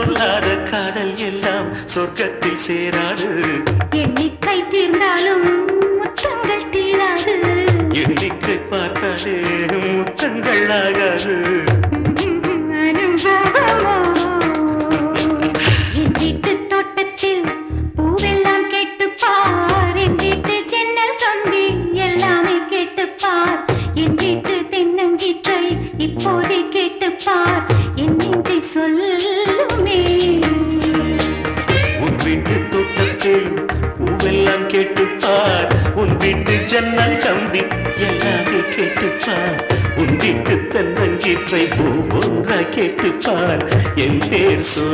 சொல்லாத காதல் எல்லாம் சொர்க்கத்தில் சேராது. எண்ணிக்கை தீர்ந்தாலும் முத்தங்கள் தீராது. எண்ணிக்கை பார்த்தாலே முத்தங்கள் ஆகாது. அனுபவமோ என் வீட்டு தோட்டத்தில் பூவெல்லாம் கேட்டுப்பார். என் வீட்டு ஜன்னல் கம்பி எல்லாமே கேட்டுப்பார். என் வீட்டு தென்னங்கீற்றை இப்போதே கேட்டுப்பார். என் நெஞ்சை சொல்லுமே. உன் வீட்டு தோட்டத்தில் பூவெல்லாம் கேட்டுப்பார். உன் வீட்டு ஜன்னல் கம்பி எல்லாமே கேட்டுப்பார். உன் வீட்டு தென்னங்கீற்றை பூவொன்றாய் கேட்டுப்பார். என் பேர் சொல்